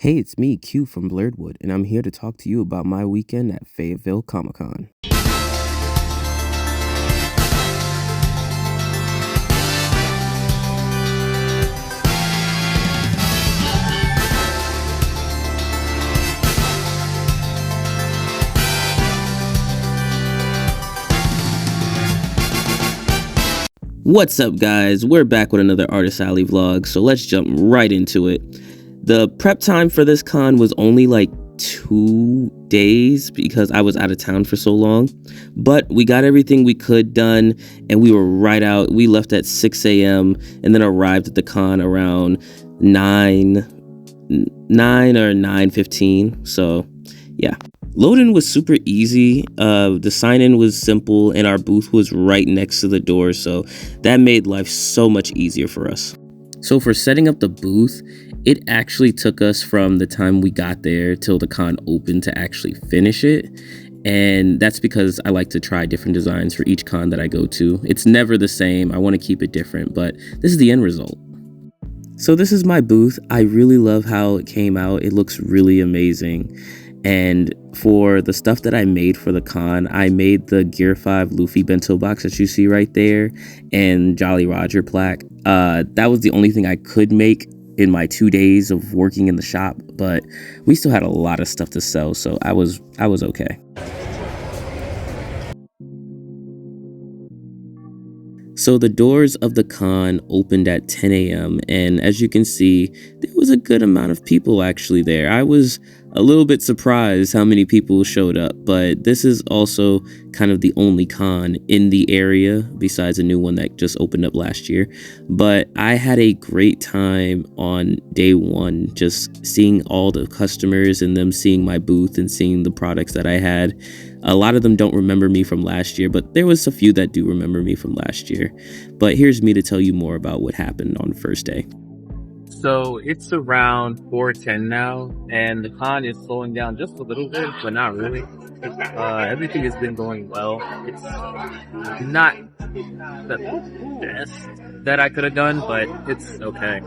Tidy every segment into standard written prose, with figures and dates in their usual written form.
Hey, it's me, Q from Blerd, and I'm here to talk to you about my weekend at Fayetteville Comic Con. What's up, guys? We're back with another Artist Alley vlog, so let's jump right into it. The prep time for this con was only like 2 days because I was out of town for so long, but we got everything we could done and we were right out. We left at 6 a.m. and then arrived at the con around 9 or 9:15. So yeah, load-in was super easy. The sign-in was simple and our booth was right next to the door, so that made life so much easier for us. So for setting up the booth, it actually took us from the time we got there till the con opened to actually finish it. And that's because I like to try different designs for each con that I go to. It's never the same. I want to keep it different, but this is the end result. So this is my booth. I really love how it came out. It looks really amazing. And for the stuff that I made for the con, I made the Gear 5 Luffy bento box that you see right there and Jolly Roger plaque. That was the only thing I could make in my 2 days of working in the shop, but we still had a lot of stuff to sell, so I was okay. So the doors of the con opened at 10 a.m. and as you can see, there was a good amount of people actually there. I was a little bit surprised how many people showed up, but this is also kind of the only con in the area besides a new one that just opened up last year. But I had a great time on day one, just seeing all the customers and them seeing my booth and seeing the products that I had. A lot of them don't remember me from last year, but there was a few that do remember me from last year. But here's me to tell you more about what happened on the first day. So it's around 4:10 now, and the con is slowing down just a little bit, but not really. Everything has been going well. It's not the best that I could have done, but it's okay.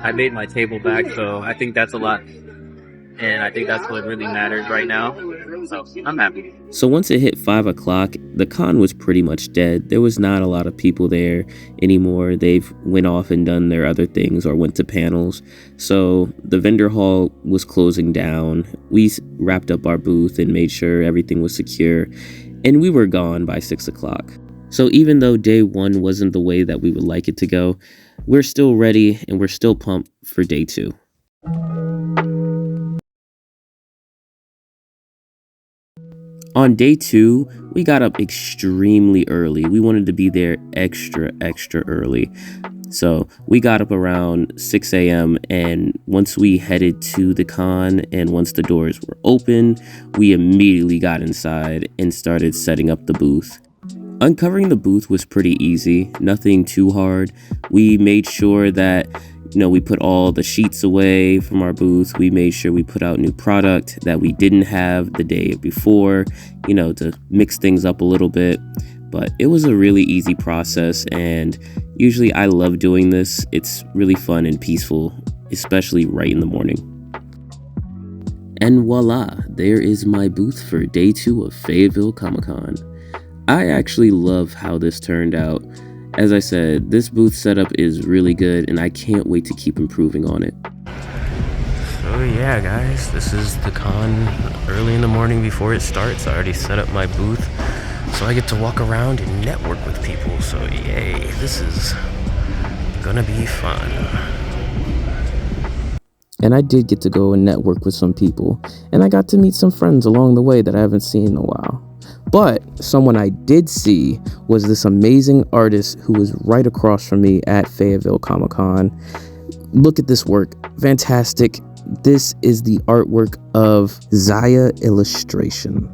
I made my table back, so I think that's a lot. And I think that's what really matters right now. So I'm happy. So once it hit 5 o'clock, the con was pretty much dead. There was not a lot of people there anymore. They've went off and done their other things or went to panels. So the vendor hall was closing down. We wrapped up our booth and made sure everything was secure. And we were gone by 6 o'clock. So even though day one wasn't the way that we would like it to go, we're still ready and we're still pumped for day two. On day two, we got up extremely early. We wanted to be there extra early. So we got up around 6 a.m. and once we headed to the con and once the doors were open, we immediately got inside and started setting up the booth. Uncovering the booth was pretty easy, nothing too hard. We made sure that we put all the sheets away from our booth. We made sure we put out new product that we didn't have the day before, to mix things up a little bit. But it was a really easy process, and usually I love doing this. It's really fun and peaceful, especially right in the morning. And voila, there is my booth for day two of Fayetteville Comic Con. I actually love how this turned out. As I said, this booth setup is really good and I can't wait to keep improving on it. So yeah guys, this is the con early in the morning before it starts. I already set up my booth so I get to walk around and network with people. So yay, this is gonna be fun. And I did get to go and network with some people and I got to meet some friends along the way that I haven't seen in a while. But someone I did see was this amazing artist who was right across from me at Fayetteville Comic Con. Look at this work. Fantastic. This is the artwork of Zaya Illustration.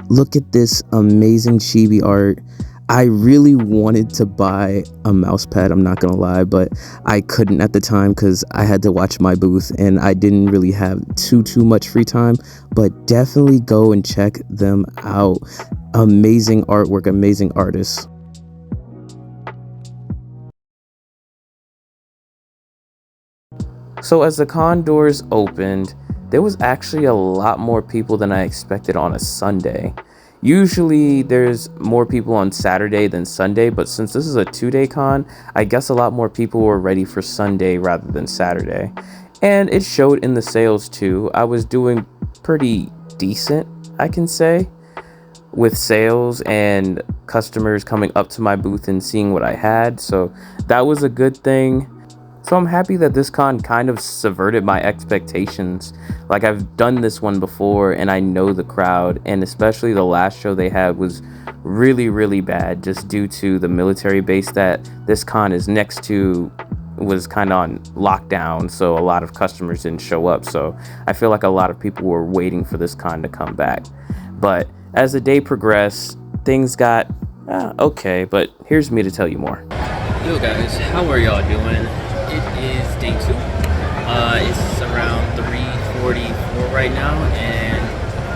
Look at this amazing chibi art. I really wanted to buy a mouse pad, I'm not gonna lie, but I couldn't at the time because I had to watch my booth and I didn't really have too much free time, but definitely go and check them out. Amazing artwork, amazing artists. So as the con doors opened, there was actually a lot more people than I expected on a Sunday. Usually there's more people on Saturday than Sunday, but since this is a 2-day con, I guess a lot more people were ready for Sunday rather than Saturday. And it showed in the sales too. I was doing pretty decent, I can say, with sales and customers coming up to my booth and seeing what I had. So that was a good thing. So I'm happy that this con kind of subverted my expectations. Like, I've done this one before and I know the crowd, and especially the last show they had was really bad, just due to the military base that this con is next to was kind of on lockdown, so a lot of customers didn't show up. So I feel like a lot of people were waiting for this con to come back. But as the day progressed, things got okay, but here's me to tell you more. Yo guys, how are y'all doing? It is day 2. It's around 3:44 right now, and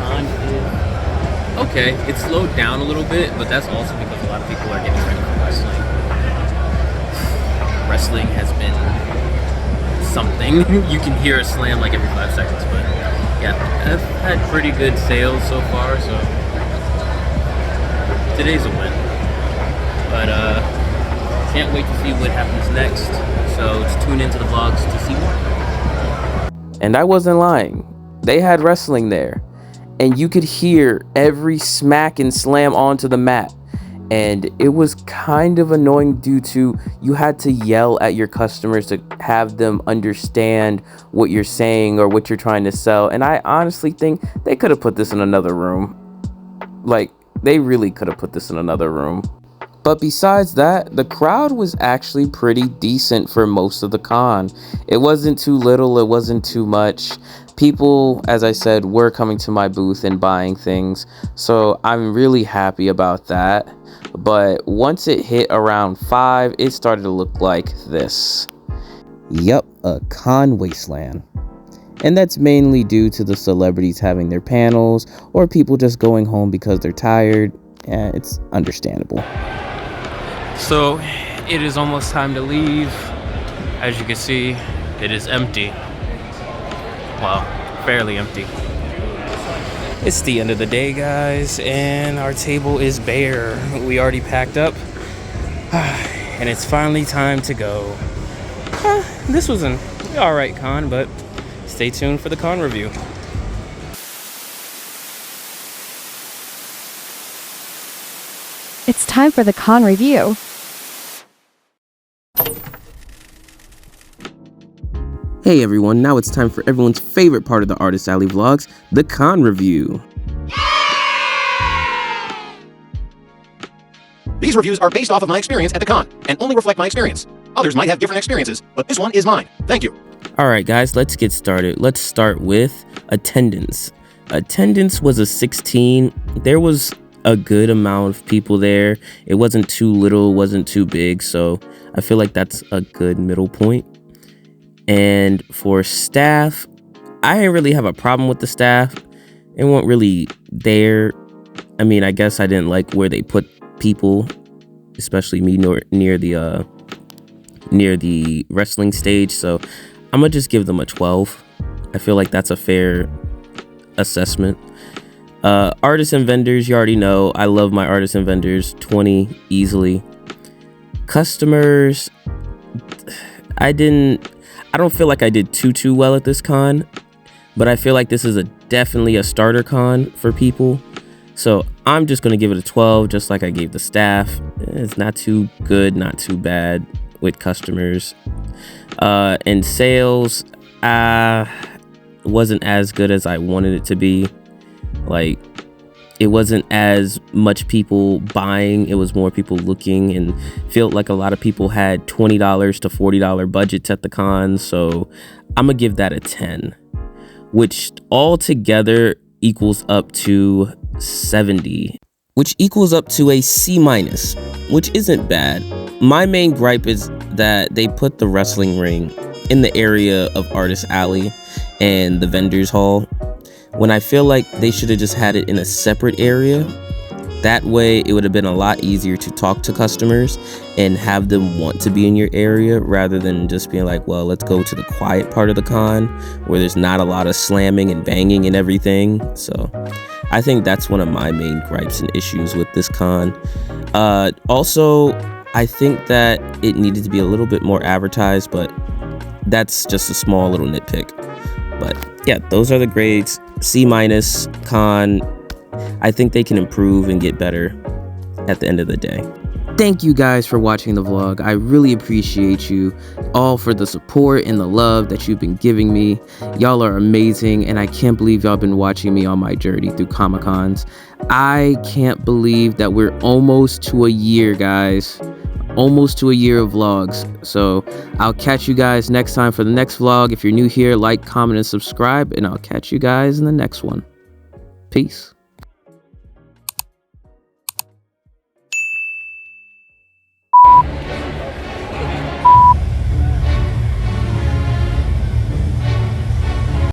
con is okay. It slowed down a little bit, but that's also because a lot of people are getting ready for wrestling. Wrestling has been something. You can hear a slam like every 5 seconds, but yeah, I've had pretty good sales so far, so today's a win. But can't wait to see what happens next. So just tune into the vlogs to see more. And I wasn't lying. They had wrestling there, and you could hear every smack and slam onto the mat. And it was kind of annoying due to you had to yell at your customers to have them understand what you're saying or what you're trying to sell. And I honestly think they could have put this in another room. Like, they really could have put this in another room. But besides that, the crowd was actually pretty decent for most of the con. It wasn't too little, it wasn't too much. People, as I said, were coming to my booth and buying things, so I'm really happy about that. But once it hit around 5, it started to look like this. Yup, a con wasteland. And that's mainly due to the celebrities having their panels, or people just going home because they're tired. It's understandable. So it is almost time to leave. As you can see, it is empty. Well, fairly empty. It's the end of the day, guys, and our table is bare. We already packed up, and it's finally time to go. This was an alright con, but stay tuned for the con review. It's time for the con review. Hey everyone, now it's time for everyone's favorite part of the Artist Alley vlogs, the con review. These reviews are based off of my experience at the con, and only reflect my experience. Others might have different experiences, but this one is mine. Thank you. Alright guys, let's get started. Let's start with attendance. Attendance was a 16. There was a good amount of people there. It wasn't too little, wasn't too big, so I feel like that's a good middle point. And for staff, I didn't really have a problem with the staff. They weren't really there. I mean, I guess I didn't like where they put people, especially me near the wrestling stage. So I'm gonna just give them a 12. I feel like that's a fair assessment. Artists and vendors, you already know I love my artists and vendors. 20 easily. Customers, I don't feel like I did too well at this con, but I feel like this is definitely a starter con for people. So I'm just gonna give it a 12, just like I gave the staff. It's not too good, not too bad with customers. And sales, wasn't as good as I wanted it to be. Like, it wasn't as much people buying, it was more people looking, and felt like a lot of people had $20 to $40 budgets at the con. So I'm gonna give that a 10, which altogether equals up to 70, which equals up to a C-, which isn't bad. My main gripe is that they put the wrestling ring in the area of Artist Alley and the vendors hall, when I feel like they should have just had it in a separate area. That way, it would have been a lot easier to talk to customers and have them want to be in your area rather than just being like, well, let's go to the quiet part of the con where there's not a lot of slamming and banging and everything. So I think that's one of my main gripes and issues with this con. Also, I think that it needed to be a little bit more advertised, but that's just a small little nitpick. But yeah, those are the grades. C- con. I think they can improve and get better at the end of the day. Thank you guys for watching the vlog. I really appreciate you all for the support and the love that you've been giving me. Y'all are amazing, and I can't believe y'all been watching me on my journey through Comic Cons. I can't believe that we're almost to a year, guys. Almost to a year of vlogs. So I'll catch you guys next time for the next vlog. If you're new here, like, comment, and subscribe, and I'll catch you guys in the next one. Peace.